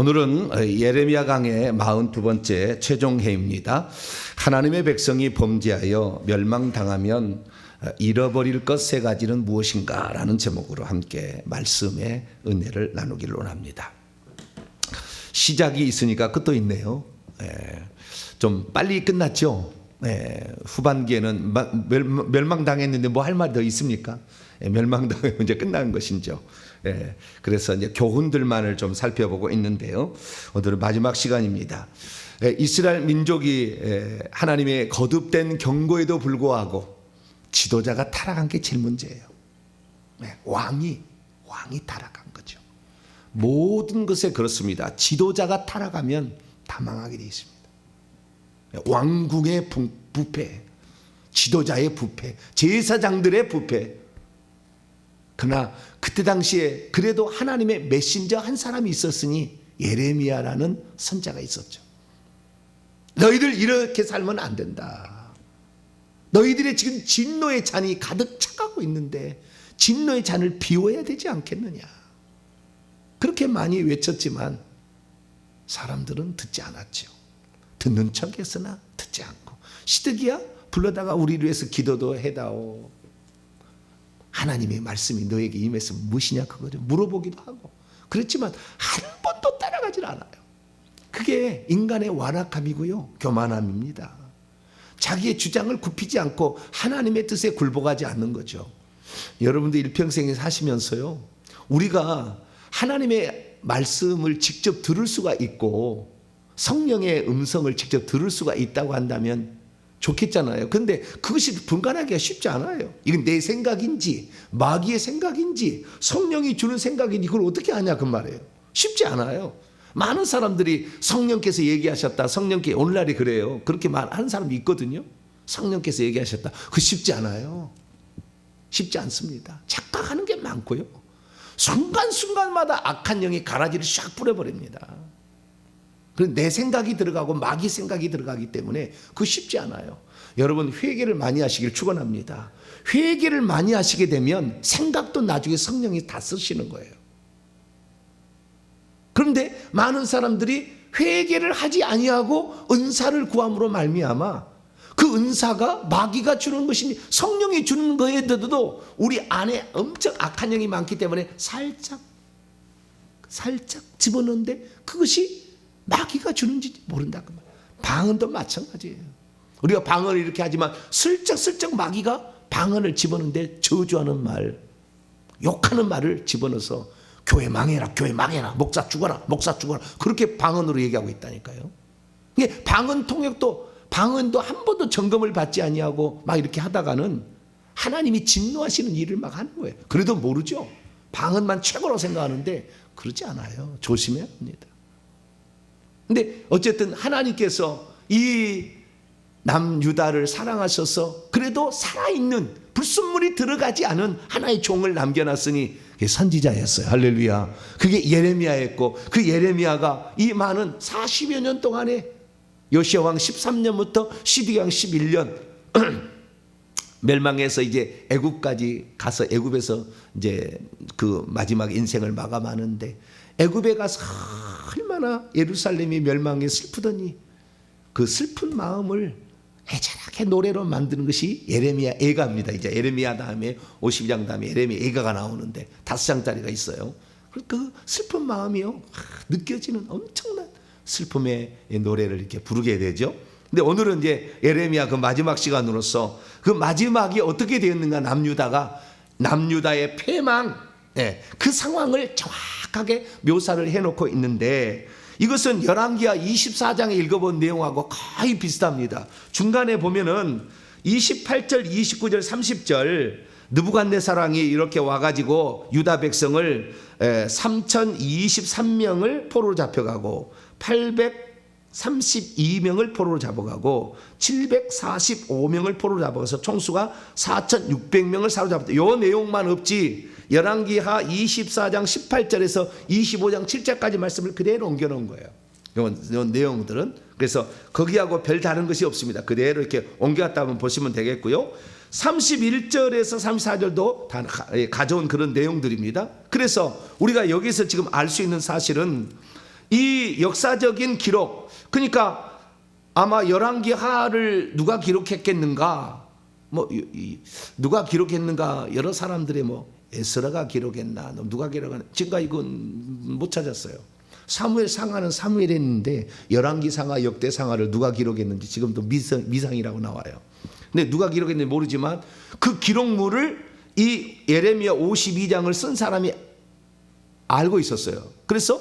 오늘은 예레미야 강의 42번째 최종회입니다. 하나님의 백성이 범죄하여 멸망당하면 잃어버릴 것 세 가지는 무엇인가 라는 제목으로 함께 말씀의 은혜를 나누기를 원합니다. 시작이 있으니까 끝도 있네요. 좀 빨리 끝났죠. 후반기에는 멸망당했는데 뭐 할 말이 더 있습니까? 멸망당하면 이제 끝난 것이죠. 그래서 이제 교훈들만을 좀 살펴보고 있는데요. 오늘은 마지막 시간입니다. 이스라엘 민족이 하나님의 거듭된 경고에도 불구하고 지도자가 타락한 게 제일 문제예요. 왕이 타락한 거죠. 모든 것에 그렇습니다. 지도자가 타락하면 다 망하게 되어 있습니다. 왕궁의 부패, 지도자의 부패, 제사장들의 부패. 그러나 그때 당시에 그래도 하나님의 메신저 한 사람이 있었으니 예레미야라는 선자가 있었죠. 너희들 이렇게 살면 안 된다. 너희들의 지금 진노의 잔이 가득 차가고 있는데 진노의 잔을 비워야 되지 않겠느냐. 그렇게 많이 외쳤지만 사람들은 듣지 않았죠. 듣는 척했으나 듣지 않고 시드기야 불러다가 우리를 위해서 기도도 해다오. 하나님의 말씀이 너에게 임했으면 무엇이냐 그거죠. 물어보기도 하고 그렇지만 한 번도 따라가질 않아요. 그게 인간의 완악함이고요, 교만함입니다. 자기의 주장을 굽히지 않고 하나님의 뜻에 굴복하지 않는 거죠. 여러분들 일평생에 사시면서요, 우리가 하나님의 말씀을 직접 들을 수가 있고 성령의 음성을 직접 들을 수가 있다고 한다면 좋겠잖아요. 그런데 그것이 분간하기가 쉽지 않아요. 이건 내 생각인지 마귀의 생각인지 성령이 주는 생각인지 그걸 어떻게 아냐 그 말이에요. 쉽지 않아요. 많은 사람들이 성령께서 얘기하셨다. 성령께 오늘날이 그래요. 그렇게 말하는 사람이 있거든요. 성령께서 얘기하셨다. 그거 쉽지 않아요. 쉽지 않습니다. 착각하는 게 많고요. 순간순간마다 악한 영이 가라지를 샥 뿌려버립니다. 내 생각이 들어가고 마귀 생각이 들어가기 때문에 그거 쉽지 않아요. 여러분 회개를 많이 하시길 축원합니다. 회개를 많이 하시게 되면 생각도 나중에 성령이 다 쓰시는 거예요. 그런데 많은 사람들이 회개를 하지 아니하고 은사를 구함으로 말미암아 그 은사가 마귀가 주는 것이니 성령이 주는 거에도 우리 안에 엄청 악한 영이 많기 때문에 살짝 집어넣는데 그것이 마귀가 주는지 모른다 그 말. 방언도 마찬가지예요. 우리가 방언을 이렇게 하지만 슬쩍슬쩍 마귀가 방언을 집어넣는데 저주하는 말, 욕하는 말을 집어넣어서 교회 망해라, 교회 망해라, 목사 죽어라, 목사 죽어라 그렇게 방언으로 얘기하고 있다니까요. 이게 방언 통역도 방언도 한 번도 점검을 받지 아니하고 막 이렇게 하다가는 하나님이 진노하시는 일을 막 하는 거예요. 그래도 모르죠. 방언만 최고로 생각하는데 그렇지 않아요. 조심해야 합니다. 근데 어쨌든 하나님께서 이 남유다를 사랑하셔서 그래도 살아있는 불순물이 들어가지 않은 하나의 종을 남겨놨으니 그게 선지자였어요. 할렐루야. 그게 예레미야였고 그 예레미야가 이 많은 40여 년 동안에 요시야 왕 13년부터 시드기 왕 11년 멸망해서 이제 애굽까지 가서 애굽에서 이제 그 마지막 인생을 마감하는데 애굽에 가서 얼마나 예루살렘이 멸망해 슬프더니 그 슬픈 마음을 애절하게 노래로 만드는 것이 예레미야 애가입니다. 이제 예레미야 다음에 52장 다음에 예레미야 애가가 나오는데 5장짜리가 있어요. 그 슬픈 마음이요 느껴지는 엄청난 슬픔의 노래를 이렇게 부르게 되죠. 근데 오늘은 이제 예레미야 그 마지막 시간으로서 그 마지막이 어떻게 되었는가 남유다의 패망 그 상황을 정확하게 묘사를 해놓고 있는데 이것은 열왕기하 24장에 읽어본 내용하고 거의 비슷합니다. 중간에 보면은 28절, 29절, 30절 느부갓네살 왕이 이렇게 와가지고 유다 백성을 3023명을 포로로 잡혀가고 832명을 포로로 잡아가고 745명을 포로로 잡아가서 총수가 4600명을 사로잡았다. 이 내용만 없지 열왕기하 24장 18절에서 25장 7절까지 말씀을 그대로 옮겨놓은 거예요. 이 내용들은 그래서 거기하고 별 다른 것이 없습니다. 그대로 이렇게 옮겨갔다 한번 보시면 되겠고요. 31절에서 34절도 다 가져온 그런 내용들입니다. 그래서 우리가 여기서 지금 알 수 있는 사실은 이 역사적인 기록, 그러니까 아마 열왕기하를 누가 기록했겠는가? 누가 기록했는가? 여러 사람들의 에스라가 기록했나? 누가 기록했나? 지금까지 이건 못 찾았어요. 사무엘 상하는 사무엘이 했는데 열왕기 상하, 역대 상하를 누가 기록했는지 지금도 미상이라고 나와요. 근데 누가 기록했는지 모르지만 그 기록물을 이 예레미야 52장을 쓴 사람이 알고 있었어요. 그래서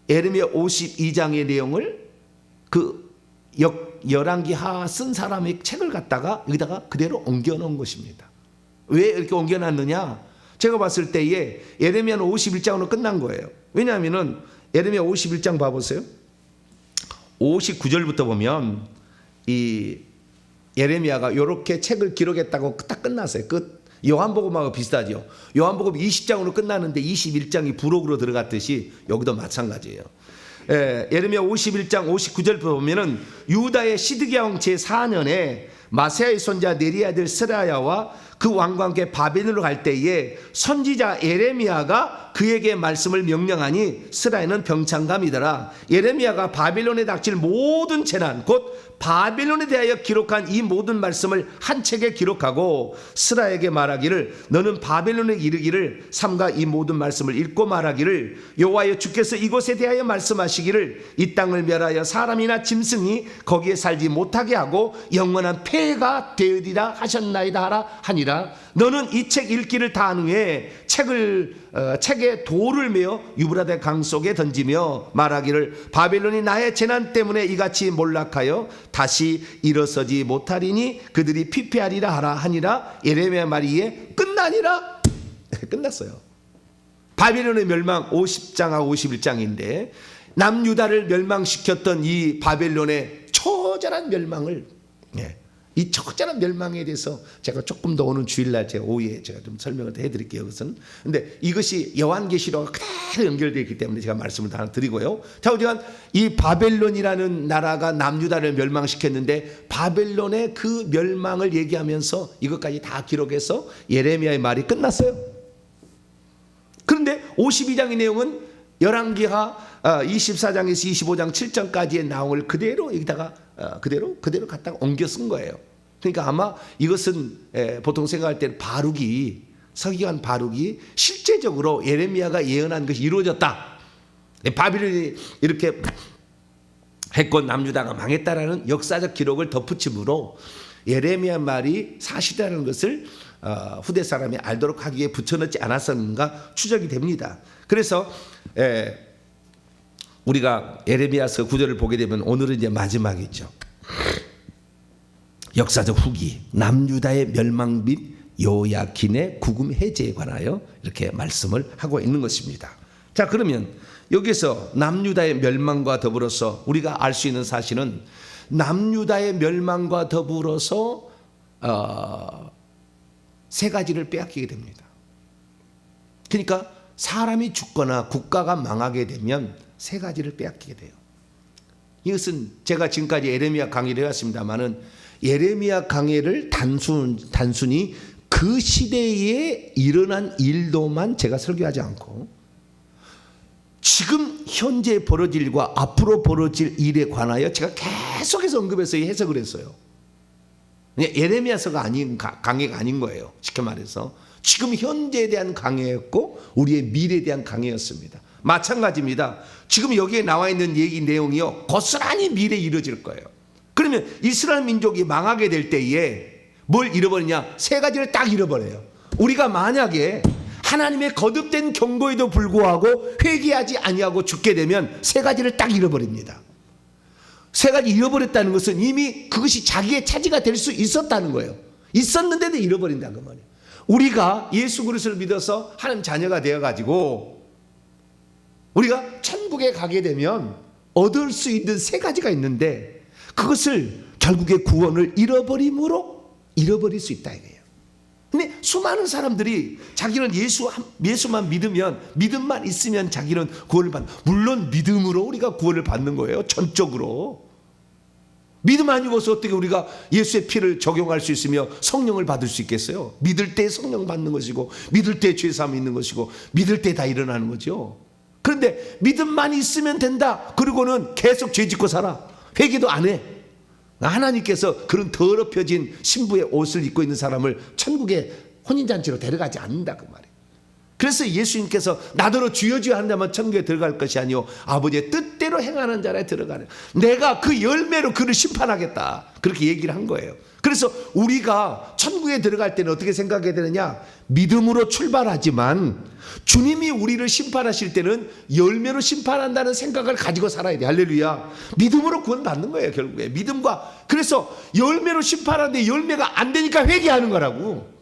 예레미야 52장의 내용을 그 열왕기하 쓴 사람의 책을 갖다가 여기다가 그대로 옮겨 놓은 것입니다. 왜 이렇게 옮겨 놨느냐? 제가 봤을 때에 예레미야는 51장으로 끝난 거예요. 왜냐하면은 예레미야 51장 봐보세요. 59절부터 보면 이 예레미야가 이렇게 책을 기록했다고 딱 끝났어요. 끝. 요한복음하고 비슷하죠. 요한복음 20장으로 끝나는데 21장이 부록으로 들어갔듯이 여기도 마찬가지예요. 예레미야 51장 59절 보면은 유다의 시드기야 왕 제4년에 마세야의 손자 네리의 아들 스라야와 그 왕과 함께 바벨론으로 갈 때에 선지자 예레미야가 그에게 말씀을 명령하니 스라야는 병창감이더라. 예레미야가 바벨론에 닥칠 모든 재난 곧 바벨론에 대하여 기록한 이 모든 말씀을 한 책에 기록하고 스라야에게 말하기를 너는 바벨론에 이르기를 삼가 이 모든 말씀을 읽고 말하기를 여호와여 주께서 이곳에 대하여 말씀하시기를 이 땅을 멸하여 사람이나 짐승이 거기에 살지 못하게 하고 영원한 폐해가 되으리라 하셨나이다 하라 하니라. 너는 이 책 읽기를 다 한 후에 책에 돌을 메어 유브라데 강 속에 던지며 말하기를 바벨론이 나의 재난 때문에 이같이 몰락하여 다시 일어서지 못하리니 그들이 피폐하리라 하라 하니라. 예레미야 말이에 끝나니라. 끝났어요. 바벨론의 멸망 50장하고 51장인데 남유다를 멸망시켰던 이 바벨론의 처절한 멸망을, 이 처절한 멸망에 대해서 제가 조금 더 오는 주일날 제가 오후에 제가 좀 설명을 해드릴게요. 그것은. 근데 이것이 요한계시록과 그대로 연결되어 있기 때문에 제가 말씀을 하나 드리고요. 자, 어쨌든 이 바벨론이라는 나라가 남유다를 멸망시켰는데 바벨론의 그 멸망을 얘기하면서 이것까지 다 기록해서 예레미야의 말이 끝났어요. 그런데 52장의 내용은 열왕기하 24장에서 25장 7장까지의 내용을 그대로 여기다가 그대로 갖다가 옮겨 쓴 거예요. 그러니까 아마 이것은 보통 생각할 때는 서기관 바룩이 실제적으로 예레미야가 예언한 것이 이루어졌다. 바빌론이 이렇게 했고 남유다가 망했다라는 역사적 기록을 덧붙임으로 예레미야 말이 사실이라는 것을 후대 사람이 알도록 하기에 붙여넣지 않았었는가 추정이 됩니다. 그래서 우리가 예레미야서 9절을 보게 되면 오늘은 이제 마지막이죠. 역사적 후기, 남유다의 멸망 및 요야킨의 구금 해제에 관하여 이렇게 말씀을 하고 있는 것입니다. 자, 그러면 여기서 남유다의 멸망과 더불어서 우리가 알 수 있는 사실은 남유다의 멸망과 더불어서 세 가지를 빼앗기게 됩니다. 그러니까 사람이 죽거나 국가가 망하게 되면 세 가지를 빼앗기게 돼요. 이것은 제가 지금까지 예레미야 강의를 해왔습니다만은 예레미야 강의를 단순히 그 시대에 일어난 일도만 제가 설교하지 않고 지금 현재 벌어질 일과 앞으로 벌어질 일에 관하여 제가 계속해서 언급해서 해석을 했어요. 예레미야서가 아닌 강해가 아닌 거예요. 쉽게 말해서 지금 현재에 대한 강해였고 우리의 미래에 대한 강해였습니다. 마찬가지입니다. 지금 여기에 나와 있는 얘기 내용이요 고스란히 미래에 이루어질 거예요. 그러면 이스라엘 민족이 망하게 될 때에 뭘 잃어버리냐? 세 가지를 딱 잃어버려요. 우리가 만약에 하나님의 거듭된 경고에도 불구하고 회개하지 아니하고 죽게 되면 세 가지를 딱 잃어버립니다. 세 가지 잃어버렸다는 것은 이미 그것이 자기의 차지가 될 수 있었다는 거예요. 있었는데도 잃어버린다는 그 말이에요. 우리가 예수 그리스도를 믿어서 하나님 자녀가 되어가지고 우리가 천국에 가게 되면 얻을 수 있는 세 가지가 있는데 그것을 결국에 구원을 잃어버림으로 잃어버릴 수 있다 이거예요. 근데 수많은 사람들이 자기는 예수만 믿으면 믿음만 있으면 자기는 구원을 받는, 물론 믿음으로 우리가 구원을 받는 거예요. 전적으로 믿음 아니고서 어떻게 우리가 예수의 피를 적용할 수 있으며 성령을 받을 수 있겠어요? 믿을 때 성령 받는 것이고 믿을 때 죄 사함이 있는 것이고 믿을 때 다 일어나는 거죠. 그런데 그런데 믿음만 있으면 된다. 그리고는 계속 죄 짓고 살아. 회개도 안 해. 하나님께서 그런 더럽혀진 신부의 옷을 입고 있는 사람을 천국에 혼인잔치로 데려가지 않는다 그 말이에요. 그래서 예수님께서 나더러 주여 주여 한다면 천국에 들어갈 것이 아니요 아버지의 뜻대로 행하는 자라에 들어가는, 내가 그 열매로 그를 심판하겠다, 그렇게 얘기를 한 거예요. 그래서 우리가 천국에 들어갈 때는 어떻게 생각해야 되느냐, 믿음으로 출발하지만 주님이 우리를 심판하실 때는 열매로 심판한다는 생각을 가지고 살아야 돼. 할렐루야. 믿음으로 구원 받는 거예요 결국에. 믿음과, 그래서 열매로 심판하는데 열매가 안 되니까 회개하는 거라고.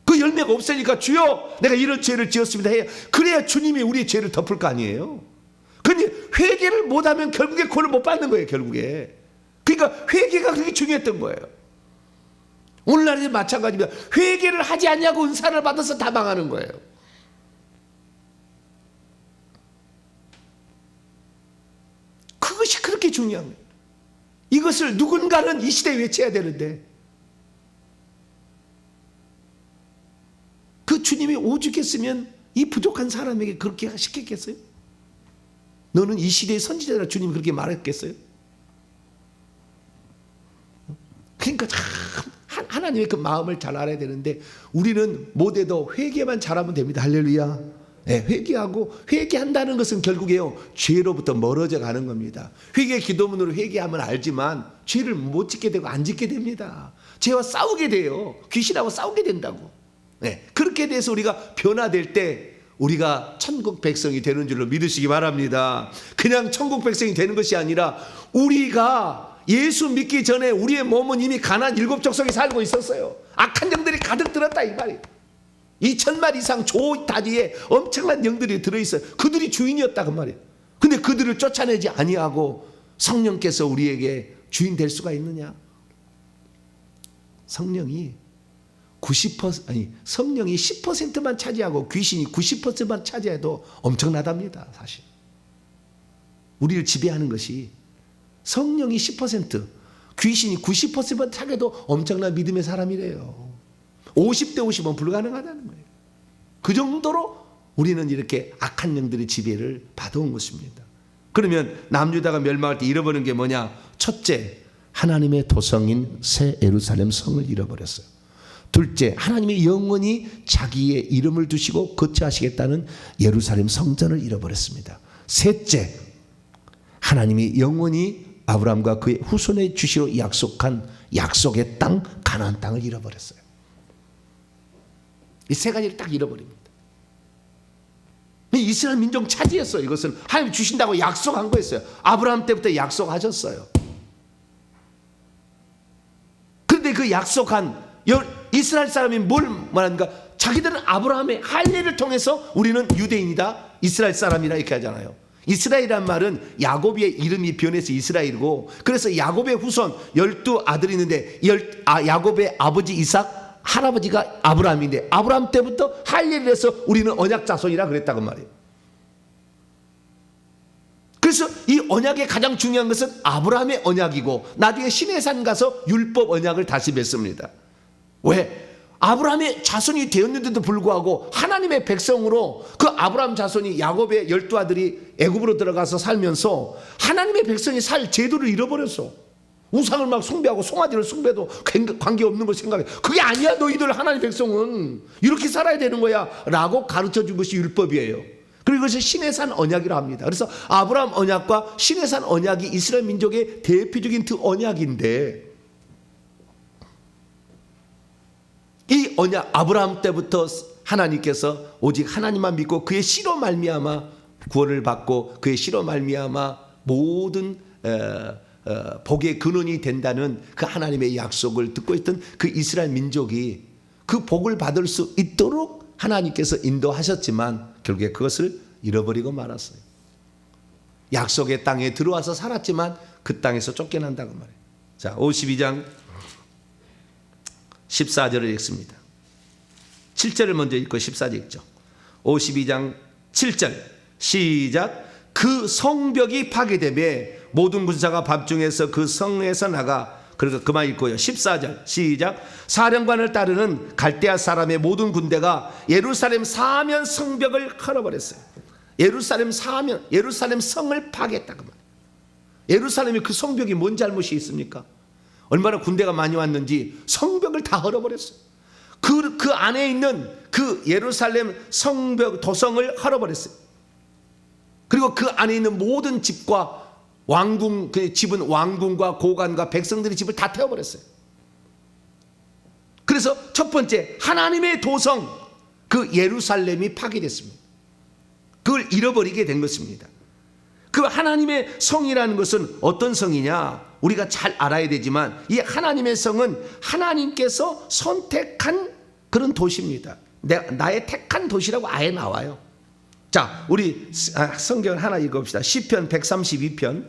그 열매가 없으니까 주여 내가 이런 죄를 지었습니다 해야, 그래야 주님이 우리의 죄를 덮을 거 아니에요. 근데 회개를 못하면 결국에 구원을 못 받는 거예요 결국에. 그러니까 회개가 그렇게 중요했던 거예요. 오늘날에도 마찬가지입니다. 회개를 하지 않냐고 은사를 받아서 다 망하는 거예요. 그것이 그렇게 중요한 거예요. 이것을 누군가는 이 시대에 외쳐야 되는데, 그 주님이 오죽했으면 이 부족한 사람에게 그렇게 시켰겠어요? 너는 이 시대의 선지자라 주님이 그렇게 말했겠어요? 그러니까 참 하나님의 그 마음을 잘 알아야 되는데, 우리는 못해도 회개만 잘하면 됩니다. 할렐루야. 네, 회개하고, 회개한다는 것은 결국에요 죄로부터 멀어져 가는 겁니다. 회개 기도문으로 회개하면 알지만 죄를 못 짓게 되고 안 짓게 됩니다. 죄와 싸우게 돼요. 귀신하고 싸우게 된다고. 네, 그렇게 돼서 우리가 변화될 때 우리가 천국 백성이 되는 줄로 믿으시기 바랍니다. 그냥 천국 백성이 되는 것이 아니라, 우리가 예수 믿기 전에 우리의 몸은 이미 가나안 7족속에 살고 있었어요. 악한 영들이 가득 들었다 이 말이에요. 2000마리 이상 조 다리에 엄청난 영들이 들어있어요. 그들이 주인이었다 그 말이에요. 근데 그들을 쫓아내지 아니하고 성령께서 우리에게 주인 될 수가 있느냐? 성령이 10%만 차지하고 귀신이 90%만 차지해도 엄청나답니다. 사실 우리를 지배하는 것이 성령이 10%, 귀신이 90%만 차지해도 엄청난 믿음의 사람이래요. 50대 50은 불가능하다는 거예요. 그 정도로 우리는 이렇게 악한 영들의 지배를 받아온 것입니다. 그러면 남유다가 멸망할 때 잃어버린 게 뭐냐? 첫째, 하나님의 도성인 새 예루살렘 성을 잃어버렸어요. 둘째, 하나님이 영원히 자기의 이름을 두시고 거처하시겠다는 예루살렘 성전을 잃어버렸습니다. 셋째, 하나님이 영원히 아브라함과 그의 후손에 주시로 약속한 약속의 땅 가나안 땅을 잃어버렸어요. 이 세 가지를 딱 잃어버립니다. 이스라엘 민족 차지했어요. 이것은 하나님 주신다고 약속한 거였어요. 아브라함 때부터 약속하셨어요. 그런데 그 약속한 이스라엘 사람이 뭘 말하는가? 자기들은 아브라함의 할례를 통해서 우리는 유대인이다, 이스라엘 사람이라 이렇게 하잖아요. 이스라엘이란 말은 야곱의 이름이 변해서 이스라엘이고, 그래서 야곱의 후손 12아들이 있는데 야곱의 아버지 이삭, 할아버지가 아브라함인데 아브라함 때부터 할례를 해서 우리는 언약 자손이라 그랬다고 말이에요. 그래서 이 언약의 가장 중요한 것은 아브라함의 언약이고, 나중에 시내산 가서 율법 언약을 다시 맺습니다. 왜? 아브라함의 자손이 되었는데도 불구하고 하나님의 백성으로, 그 아브라함 자손이 야곱의 12아들이 애굽으로 들어가서 살면서 하나님의 백성이 살 제도를 잃어버렸어. 우상을 막 숭배하고 송아지를 숭배도 관계없는 걸 생각해. 그게 아니야, 너희들 하나님의 백성은 이렇게 살아야 되는 거야 라고 가르쳐준 것이 율법이에요. 그리고 이것이 시내산 언약이라 합니다. 그래서 아브라함 언약과 시내산 언약이 이스라엘 민족의 대표적인 두 언약인데, 이 언약, 아브라함 때부터 하나님께서 오직 하나님만 믿고 그의 씨로 말미암아 구원을 받고 그의 씨로 말미암아 모든 복의 근원이 된다는 그 하나님의 약속을 듣고 있던 그 이스라엘 민족이 그 복을 받을 수 있도록 하나님께서 인도하셨지만 결국에 그것을 잃어버리고 말았어요. 약속의 땅에 들어와서 살았지만 그 땅에서 쫓겨난다고 말해요. 자, 52장 14절을 읽습니다. 7절을 먼저 읽고 14절 읽죠. 52장 7절 시작. 그 성벽이 파괴되매 모든 군사가 밤중에서 그 성에서 나가, 그래서 그만 읽고요. 14절 시작. 사령관을 따르는 갈대아 사람의 모든 군대가 예루살렘 사면 성벽을 헐어버렸어요. 예루살렘 사하면 예루살렘 성을 파괴했다 그 말이에요. 예루살렘이 그 성벽이 뭔 잘못이 있습니까? 얼마나 군대가 많이 왔는지 성벽을 다 헐어버렸어요. 그 안에 있는 그 예루살렘 성벽 도성을 헐어버렸어요. 그리고 그 안에 있는 모든 집과 왕궁, 그 집은 왕궁과 고관과 백성들의 집을 다 태워버렸어요. 그래서 첫 번째, 하나님의 도성 그 예루살렘이 파괴됐습니다. 그걸 잃어버리게 된 것입니다. 그 하나님의 성이라는 것은 어떤 성이냐? 우리가 잘 알아야 되지만 이 하나님의 성은 하나님께서 선택한 그런 도시입니다. 나의 택한 도시라고 아예 나와요. 자, 우리 성경을 하나 읽어봅시다. 시편 132편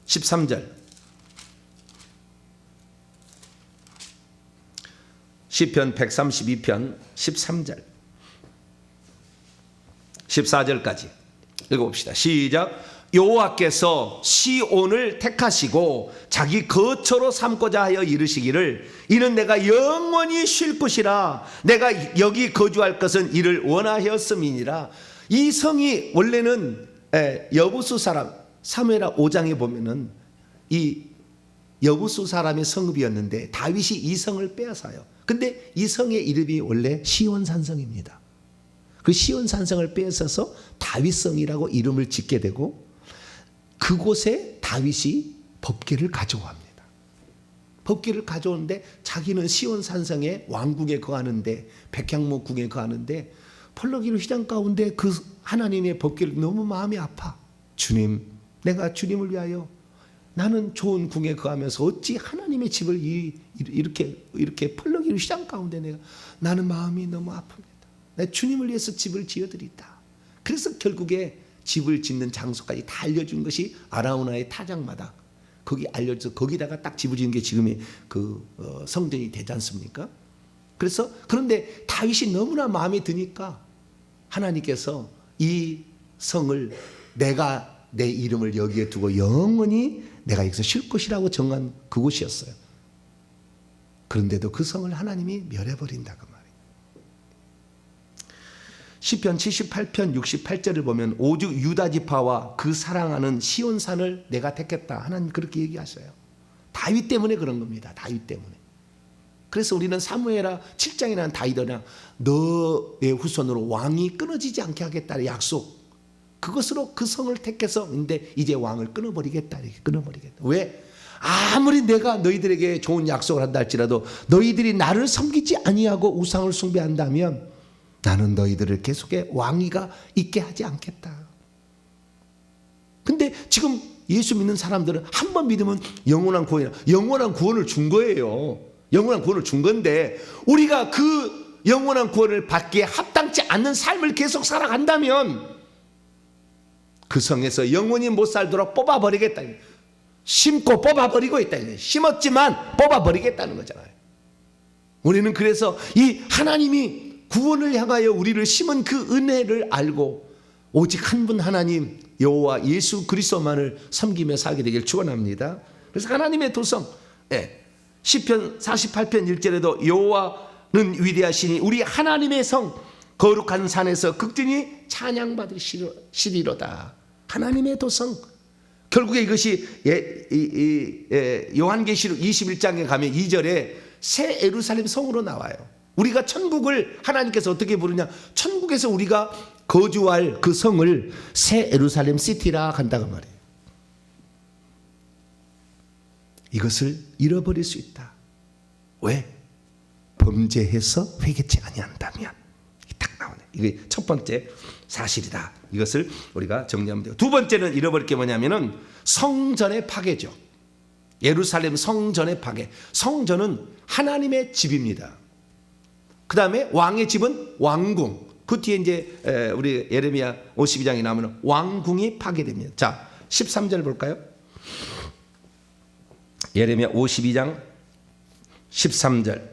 13절. 시편 132편 13절 14절까지 읽어봅시다. 시작. 여호와께서 시온을 택하시고 자기 거처로 삼고자 하여 이르시기를 이는 내가 영원히 쉴 곳이라 내가 여기 거주할 것은 이를 원하였음이니라. 이 성이 원래는 여부수 사람 사무엘하 5장에 보면은 이 여부수 사람의 성읍이었는데 다윗이 이 성을 빼앗아요. 근데 이 성의 이름이 원래 시온산성입니다. 그 시온산성을 빼앗아서 다윗성이라고 이름을 짓게 되고 그곳에 다윗이 법궤를 가져옵니다. 법궤를 가져오는데 자기는 시온산성의 왕궁에 거하는데 백향목궁에 거하는데 펄럭이는 휘장 가운데 그 하나님의 법궤를 너무 마음이 아파. 주님, 내가 주님을 위하여 나는 좋은 궁에 거하면서 어찌 하나님의 집을 이렇게 펄럭이는 휘장 가운데 나는 마음이 너무 아픕니다. 내가 주님을 위해서 집을 지어드리다. 그래서 결국에 집을 짓는 장소까지 다 알려준 것이 아라우나의 타작마다 거기 알려져서 거기다가 딱 집을 짓는 게 지금의 그 성전이 되지 않습니까? 그래서 그런데 다윗이 너무나 마음에 드니까 하나님께서 이 성을 내가 내 이름을 여기에 두고 영원히 내가 여기서 쉴 곳이라고 정한 그곳이었어요. 그런데도 그 성을 하나님이 멸해버린다 그 말이에요. 시편 78편 68절을 보면 오직 유다 지파와 그 사랑하는 시온산을 내가 택했다. 하나님 그렇게 얘기하셔요. 다윗 때문에 그런 겁니다. 다윗 때문에. 그래서 우리는 사무엘하 7장에 나온 다윗이나 너의 후손으로 왕이 끊어지지 않게 하겠다는 약속. 그것으로 그 성을 택해서 근데 이제 왕을 끊어버리겠다. 이렇게 끊어버리겠다. 왜? 아무리 내가 너희들에게 좋은 약속을 한다 할지라도 너희들이 나를 섬기지 아니하고 우상을 숭배한다면 나는 너희들을 계속해 왕위가 있게 하지 않겠다. 근데 지금 예수 믿는 사람들은 한 번 믿으면 영원한 구원을 준 거예요. 영원한 구원을 준 건데 우리가 그 영원한 구원을 받기에 합당치 않는 삶을 계속 살아간다면 그 성에서 영원히 못 살도록 뽑아버리겠다. 심고 뽑아버리고 있다. 심었지만 뽑아버리겠다는 거잖아요. 우리는 그래서 이 하나님이 구원을 향하여 우리를 심은 그 은혜를 알고 오직 한 분 하나님 여호와 예수 그리스도만을 섬기며 살게 되길 축원합니다. 그래서 하나님의 도성 시편 48편 1절에도 여호와는 위대하시니 우리 하나님의 성 거룩한 산에서 극진히 찬양받으시리로다. 하나님의 도성. 결국에 이것이 요한계시록 21장에 가면 2절에 새 예루살렘 성으로 나와요. 우리가 천국을 하나님께서 어떻게 부르냐? 천국에서 우리가 거주할 그 성을 새 예루살렘 시티라 한다고 말해요. 이것을 잃어버릴 수 있다. 왜? 범죄해서 회개치 아니한다면. 딱 나오네. 이게 첫 번째 사실이다. 이것을 우리가 정리하면 돼요. 두 번째는 잃어버릴 게 뭐냐면은 성전의 파괴죠. 예루살렘 성전의 파괴. 성전은 하나님의 집입니다. 그 다음에 왕의 집은 왕궁. 그 뒤에 이제 우리 예레미야 52장에 나오면 왕궁이 파괴됩니다. 자, 13절 볼까요? 예레미야 52장 13절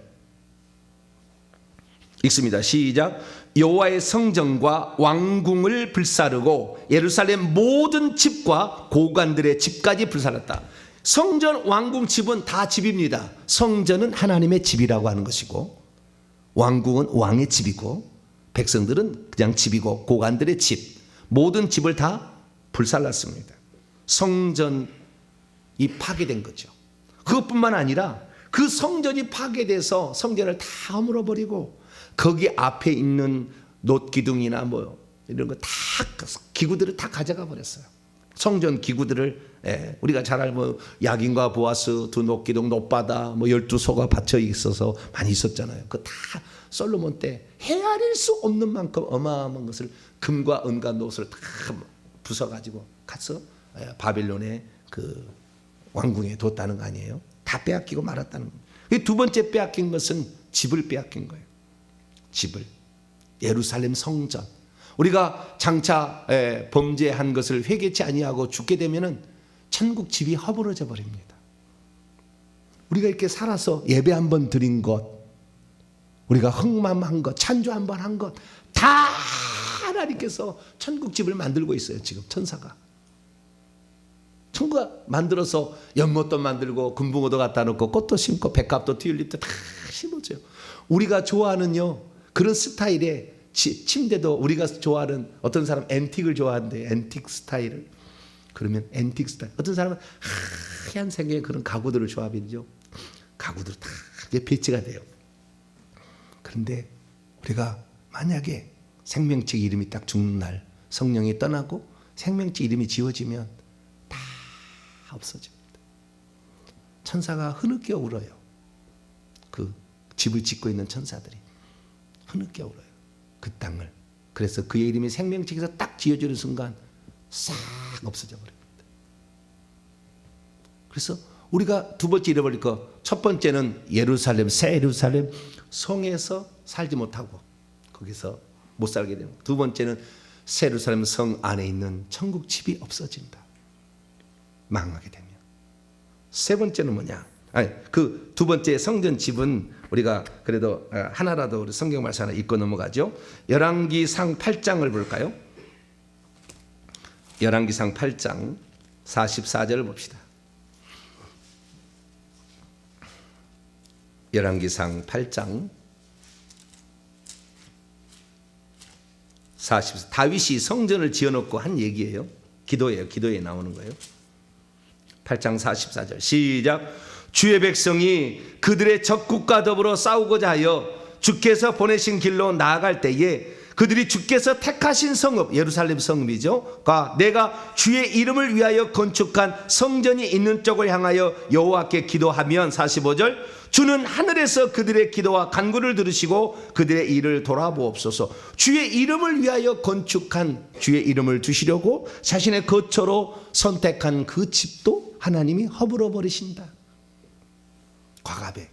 읽습니다. 시작. 여호와의 성전과 왕궁을 불사르고 예루살렘 모든 집과 고관들의 집까지 불사랐다. 성전, 왕궁, 집은 다 집입니다. 성전은 하나님의 집이라고 하는 것이고 왕궁은 왕의 집이고 백성들은 그냥 집이고 고관들의 집, 모든 집을 다 불살랐습니다. 성전이 파괴된 거죠. 그것뿐만 아니라 그 성전이 파괴돼서 성전을 다 허물어버리고 거기 앞에 있는 놋기둥이나 뭐 이런 거 다 기구들을 다 가져가 버렸어요. 성전 기구들을 우리가 잘 알고 야긴과 보아스, 두 놋기둥, 놋바다, 뭐 12소가 받쳐 있어서 많이 있었잖아요. 그 다 솔로몬 때 헤아릴 수 없는 만큼 어마어마한 것을 금과 은과 놋을 다 부숴가지고 가서 바빌론의 그 왕궁에 뒀다는 거 아니에요? 다 빼앗기고 말았다는 거예요. 두 번째 빼앗긴 것은 집을 빼앗긴 거예요. 집을. 예루살렘 성전. 우리가 장차 범죄한 것을 회개치 아니하고 죽게 되면은 천국 집이 허물어져 버립니다. 우리가 이렇게 살아서 예배 한번 드린 것, 우리가 흥맘한 것, 찬조 한번 한 것 다 하나님께서 천국 집을 만들고 있어요. 지금 천사가. 천국 만들어서 연못도 만들고 금붕어도 갖다 놓고 꽃도 심고 백합도 튤립도 다 심어줘요. 우리가 좋아하는요 그런 스타일의 침대도 우리가 좋아하는 어떤 사람 앤틱을 좋아하는데 앤틱 스타일을 그러면 앤틱 스타일 어떤 사람은 하얀 색의 그런 가구들을 좋아하죠. 가구들 다 배치가 돼요. 그런데 우리가 만약에 생명책 이름이 딱 죽는 날 성령이 떠나고 생명책 이름이 지워지면 다 없어집니다. 천사가 흐느껴 울어요. 그 집을 짓고 있는 천사들이 흐느껴 울어요. 그 땅을. 그래서 그의 이름이 생명책에서 딱 지어지는 순간 싹 없어져 버립니다. 그래서 우리가 두 번째 잃어버릴 거, 첫 번째는 예루살렘, 새 예루살렘 성에서 살지 못하고 거기서 못 살게 되는 거. 두 번째는 새 예루살렘 성 안에 있는 천국 집이 없어진다. 망하게 되면. 세 번째는 뭐냐? 아니, 그 두 번째 성전 집은 우리가 그래도 하나라도 우리 성경 말씀 하나 읽고 넘어가죠. 열왕기상 8장을 볼까요? 열왕기상 8장 44절을 봅시다. 열왕기상 8장 40. 다윗이 성전을 지어놓고 한 얘기예요. 기도예요. 기도에 나오는 거예요. 8장 44절 시작. 주의 백성이 그들의 적국과 더불어 싸우고자 하여 주께서 보내신 길로 나아갈 때에 그들이 주께서 택하신 성읍, 예루살렘 성읍이죠. 내가 주의 이름을 위하여 건축한 성전이 있는 쪽을 향하여 여호와께 기도하면 45절 주는 하늘에서 그들의 기도와 간구를 들으시고 그들의 일을 돌아보옵소서. 주의 이름을 위하여 건축한 주의 이름을 두시려고 자신의 거처로 선택한 그 집도 하나님이 허물어 버리신다. 과가백.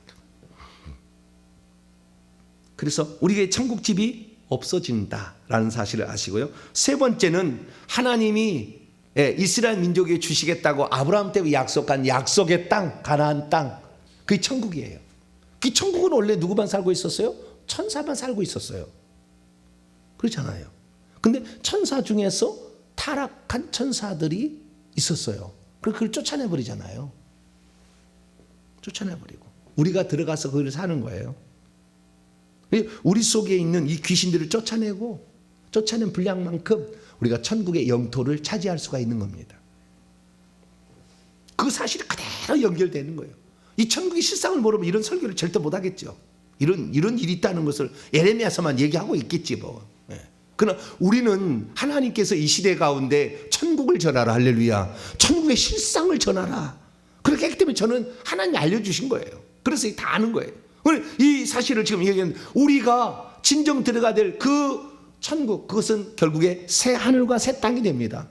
그래서 우리의 천국집이 없어진다라는 사실을 아시고요. 세 번째는 하나님이 이스라엘 민족에 주시겠다고 아브라함 때 약속한 약속의 땅, 가나안 땅, 그게 천국이에요. 그 천국은 원래 누구만 살고 있었어요? 천사만 살고 있었어요. 그렇잖아요. 근데 천사 중에서 타락한 천사들이 있었어요. 그걸 쫓아내버리잖아요. 쫓아내버리고 우리가 들어가서 거기를 사는 거예요. 우리 속에 있는 이 귀신들을 쫓아내고 쫓아낸 분량만큼 우리가 천국의 영토를 차지할 수가 있는 겁니다. 그 사실이 그대로 연결되는 거예요. 이 천국의 실상을 모르면 이런 설교를 절대 못하겠죠. 이런 일이 있다는 것을 에레미야서만 얘기하고 있겠지 뭐. 그러나 우리는 하나님께서 이 시대 가운데 천국을 전하라. 할렐루야. 천국의 실상을 전하라. 그렇게 했기 때문에 저는 하나님이 알려주신 거예요. 그래서 다 아는 거예요. 이 사실을 지금 얘기하는 우리가 진정 들어가야 될 그 천국, 그것은 결국에 새 하늘과 새 땅이 됩니다.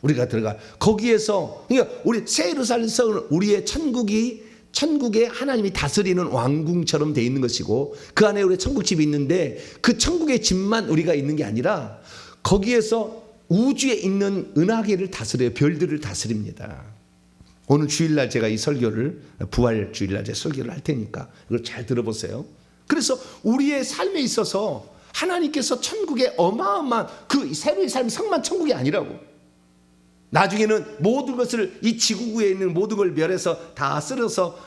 우리가 들어가 거기에서, 그러니까 우리 새 예루살렘 성은 우리의 천국에 하나님이 다스리는 왕궁처럼 되어 있는 것이고 그 안에 우리 천국집이 있는데 그 천국의 집만 우리가 있는 게 아니라 거기에서 우주에 있는 은하계를 다스려요. 별들을 다스립니다. 오늘 주일날 제가 이 설교를 부활 주일날 제 설교를 할 테니까 이걸 잘 들어보세요. 그래서 우리의 삶에 있어서 하나님께서 천국의 어마어마한 그 새로운 삶 성만 천국이 아니라고. 나중에는 모든 것을 이 지구에 있는 모든 걸 멸해서 다 쓸어서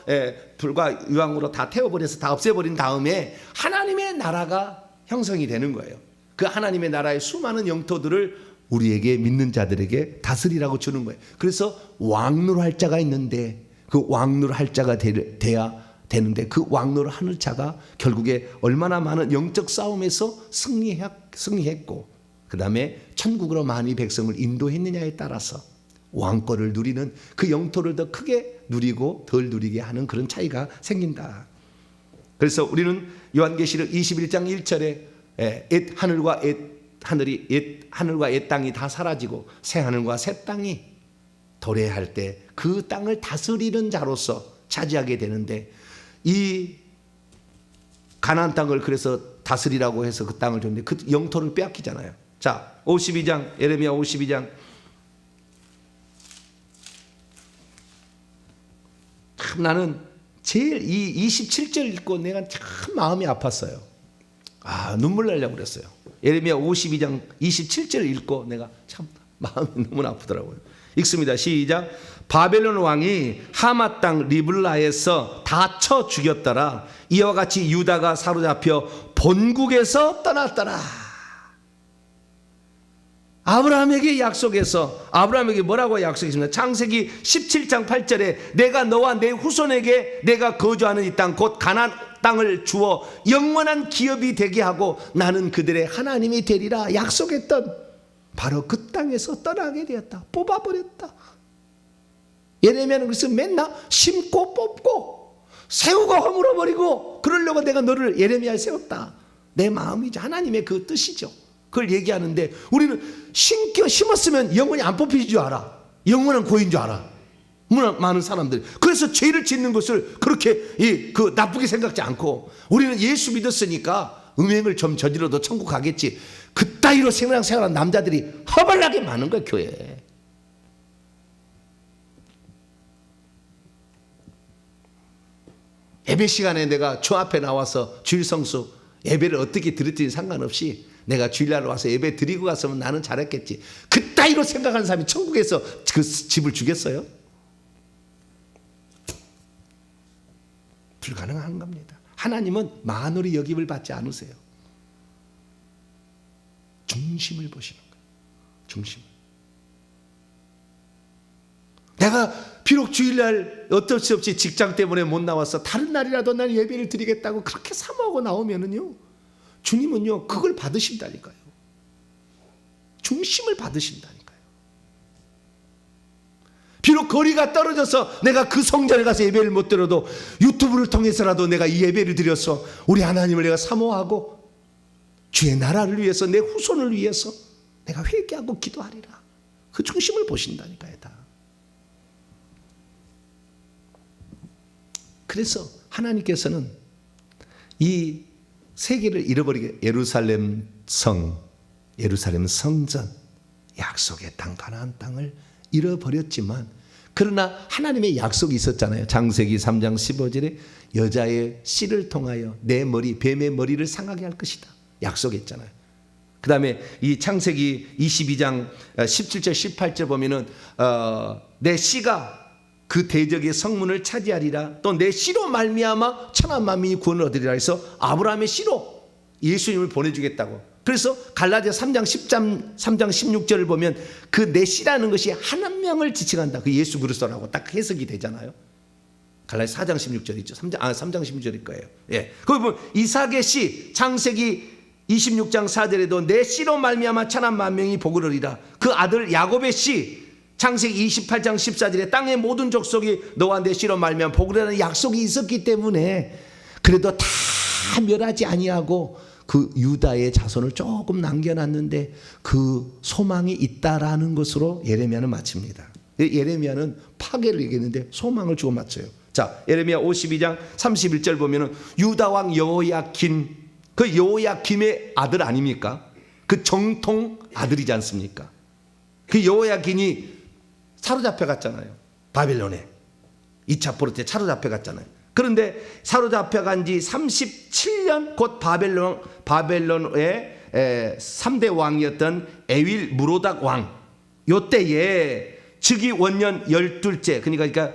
불과 유황으로 다 태워버려서 다 없애버린 다음에 하나님의 나라가 형성이 되는 거예요. 그 하나님의 나라의 수많은 영토들을 우리에게 믿는 자들에게 다스리라고 주는 거예요. 그래서 왕노로 할 자가 있는데 그 왕노로 할 자가 돼야 되는데 그 왕노로 하는 자가 결국에 얼마나 많은 영적 싸움에서 승리했고 그 다음에 천국으로 많이 백성을 인도했느냐에 따라서 왕권을 누리는 그 영토를 더 크게 누리고 덜 누리게 하는 그런 차이가 생긴다. 그래서 우리는 요한계시록 21장 1절에 옛 하늘과 옛 하늘과 옛 땅이 다 사라지고 새 하늘과 새 땅이 도래할 때 그 땅을 다스리는 자로서 차지하게 되는데 이 가나안 땅을 그래서 다스리라고 해서 그 땅을 줬는데 그 영토를 빼앗기잖아요. 자, 52장 예레미야 52장 참 나는 제일 이 27절 읽고 내가 참 마음이 아팠어요. 눈물 나려고 그랬어요. 예레미야 52장 27절 읽고 내가 참 마음이 너무 아프더라고요. 읽습니다. 시작. 바벨론 왕이 하마 땅 리블라에서 다 쳐 죽였더라. 이와 같이 유다가 사로잡혀 본국에서 떠났더라. 아브라함에게 약속해서 아브라함에게 뭐라고 약속했습니까? 창세기 17장 8절에 내가 너와 내 후손에게 내가 거주하는 이 땅 곧 가나안 땅을 주어 영원한 기업이 되게 하고 나는 그들의 하나님이 되리라 약속했던 바로 그 땅에서 떠나게 되었다. 뽑아버렸다. 예레미야는 그래서 맨날 심고 뽑고 세우고 허물어버리고 그러려고 내가 너를 예레미야에 세웠다. 내 마음이죠. 하나님의 그 뜻이죠. 그걸 얘기하는데 우리는 심었으면 영원히 안 뽑힐 줄 알아. 영원한 고인 줄 알아. 많은 사람들이. 그래서 죄를 짓는 것을 그렇게 나쁘게 생각지 않고 우리는 예수 믿었으니까 음행을 좀 저질러도 천국 가겠지. 그따위로 생활한 남자들이 허벌나게 많은 거야 교회에. 예배 시간에 내가 주 앞에 나와서 주일 성수 예배를 어떻게 드렸든지 상관없이 내가 주일날 와서 예배 드리고 갔으면 나는 잘했겠지. 그따위로 생각하는 사람이 천국에서 그 집을 주겠어요? 불가능한 겁니다. 하나님은 만월의 여김을 받지 않으세요. 중심을 보시는 거예요. 중심. 내가 비록 주일날 어쩔 수 없이 직장 때문에 못 나와서 다른 날이라도 난 예배를 드리겠다고 그렇게 사모하고 나오면은요, 주님은요 그걸 받으신다니까요. 중심을 받으신다니까요. 비록 거리가 떨어져서 내가 그 성전에 가서 예배를 못 드려도 유튜브를 통해서라도 내가 이 예배를 드려서 우리 하나님을 내가 사모하고 주의 나라를 위해서 내 후손을 위해서 내가 회개하고 기도하리라. 그 중심을 보신다니까요. 다. 그래서 하나님께서는 이 세계를 잃어버리게 예루살렘 성전, 약속의 땅 가나안 땅을 잃어버렸지만 그러나 하나님의 약속이 있었잖아요. 창세기 3장 15절에 여자의 씨를 통하여 내 머리 뱀의 머리를 상하게 할 것이다. 약속했잖아요. 그 다음에 이 창세기 22장 17절 18절 보면은 내 씨가 그 대적의 성문을 차지하리라. 또 내 씨로 말미암아 천하 만민이 구원을 얻으리라 해서 아브라함의 씨로 예수님을 보내주겠다고. 그래서 갈라디아 3장 16절을 보면 그 내 씨라는 것이 한 명을 지칭한다. 그 예수 그리스도라고 딱 해석이 되잖아요. 갈라디아 4장 16절 있죠. 3장 16절일 거예요. 예. 거기 보면 이삭의 씨 창세기 26장 4절에도 내 씨로 말미암아 천하 만명이 복을 얻으리라. 그 아들 야곱의 씨 창세기 28장 14절에 땅의 모든 족속이 너와 내 씨로 말미암아 복을 얻으라는 약속이 있었기 때문에 그래도 다 멸하지 아니하고 그 유다의 자손을 조금 남겨놨는데 그 소망이 있다라는 것으로 예레미야는 마칩니다. 예레미야는 파괴를 얘기했는데 소망을 주고 마쳐요. 자, 예레미야 52장 31절 보면은 유다 왕 여호야긴, 그 여호야김의 아들 아닙니까? 그 정통 아들이지 않습니까? 그 여호야긴이 사로잡혀 갔잖아요. 바벨론에 2차 포로 때 사로잡혀 갔잖아요. 그런데 사로잡혀 간 지 37년 곧 바벨론의 3대 왕이었던 에윌 무로닥 왕, 요때에 즉위 원년 12째, 그러니까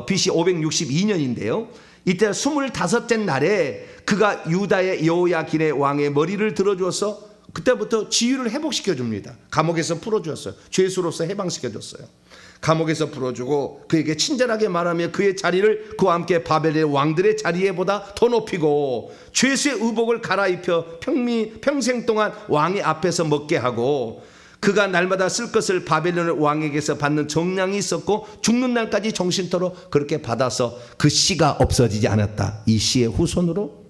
BC 562년인데요. 이때 25째 날에 그가 유다의 여호야긴의 왕의 머리를 들어주어서 그때부터 지위를 회복시켜 줍니다. 감옥에서 풀어주었어요. 죄수로서 해방시켜 줬어요. 감옥에서 풀어주고 그에게 친절하게 말하며 그의 자리를 그와 함께 바벨의 왕들의 자리에보다 더 높이고 죄수의 의복을 갈아입혀 평생 동안 왕의 앞에서 먹게 하고 그가 날마다 쓸 것을 바벨론 왕에게서 받는 정량이 있었고 죽는 날까지 정신토록 그렇게 받아서 그 씨가 없어지지 않았다. 이 씨의 후손으로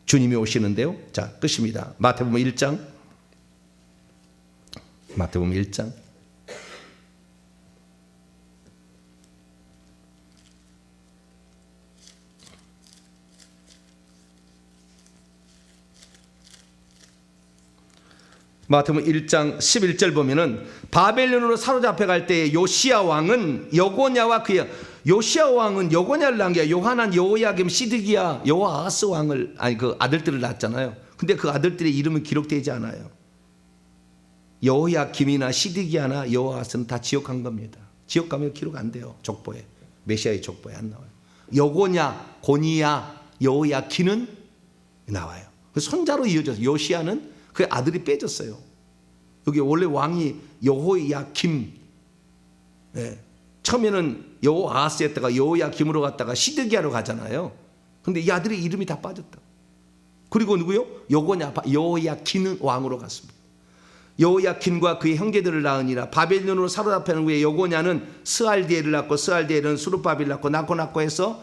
주님이 오시는데요. 자, 끝입니다. 마태복음 1장. 마태복음 1장. 마태복음 1장 11절 보면은 바벨론으로 사로잡혀 갈 때에 요시야 왕은 여고냐와 그의 요시야 왕은 여고냐를 낳은 게 요하난, 여호야김, 시드기야, 여호아하스 왕을 그 아들들을 낳았잖아요. 근데 그 아들들의 이름은 기록되지 않아요. 여호야김이나 시드기야나 여호아하스는 다 지역한 겁니다. 지역 가면 기록 안 돼요. 족보에 메시아의 족보에 안 나와요. 여고냐, 고니야, 여호야기는 나와요. 손자로 이어져서 요시야는 그 아들이 빼졌어요. 여기 원래 왕이 여호야김, 처음에는 여호아하스였다가 여호야김으로 갔다가 시드기야로 가잖아요. 근데 이 아들의 이름이 다 빠졌다. 그리고 누구요? 여호야긴 왕으로 갔습니다. 여호야긴과 그의 형제들을 낳으니라. 바벨론으로 사로잡힌 후에 여고냐는 스알디엘을 낳고 스알디엘은 수르바벨을 낳고 해서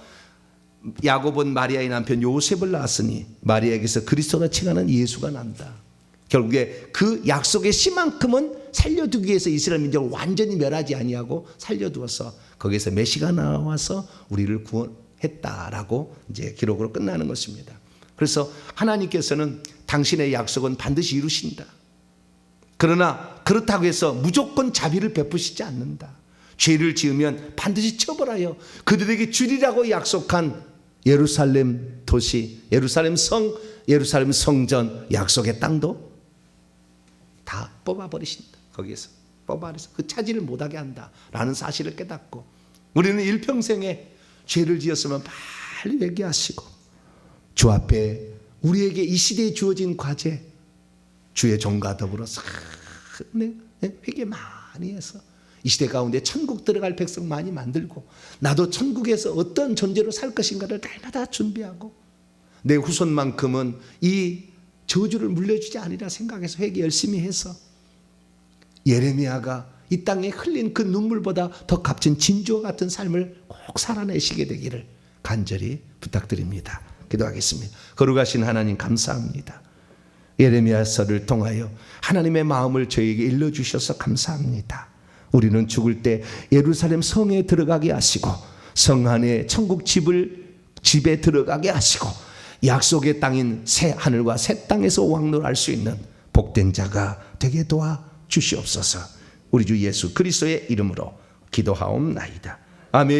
야곱은 마리아의 남편 요셉을 낳았으니 마리아에게서 그리스도라 칭하는 예수가 난다. 결국에 그 약속의 씨만큼은 살려두기 위해서 이스라엘 민족을 완전히 멸하지 아니하고 살려두어서 거기에서 메시가 나와서 우리를 구원했다라고 이제 기록으로 끝나는 것입니다. 그래서 하나님께서는 당신의 약속은 반드시 이루신다. 그러나 그렇다고 해서 무조건 자비를 베푸시지 않는다. 죄를 지으면 반드시 처벌하여 그들에게 주리라고 약속한 예루살렘 도시, 예루살렘 성, 예루살렘 성전 약속의 땅도 다 뽑아버리신다. 거기에서 뽑아버려서 그 차지를 못하게 한다라는 사실을 깨닫고 우리는 일평생에 죄를 지었으면 빨리 회개하시고 주 앞에 우리에게 이 시대에 주어진 과제 주의 종과 더불어 회개 많이 해서 이 시대 가운데 천국 들어갈 백성 많이 만들고 나도 천국에서 어떤 존재로 살 것인가를 날마다 준비하고 내 후손만큼은 이 저주를 물려주지 않으리라 생각해서 회개 열심히 해서 예레미야가 이 땅에 흘린 그 눈물보다 더 값진 진주와 같은 삶을 꼭 살아내시게 되기를 간절히 부탁드립니다. 기도하겠습니다. 거룩하신 하나님 감사합니다. 예레미야서를 통하여 하나님의 마음을 저에게 일러주셔서 감사합니다. 우리는 죽을 때 예루살렘 성에 들어가게 하시고 성 안에 천국 집에 들어가게 하시고 약속의 땅인 새 하늘과 새 땅에서 왕노할 수 있는 복된 자가 되게 도와 주시옵소서. 우리 주 예수 그리스도의 이름으로 기도하옵나이다. 아멘.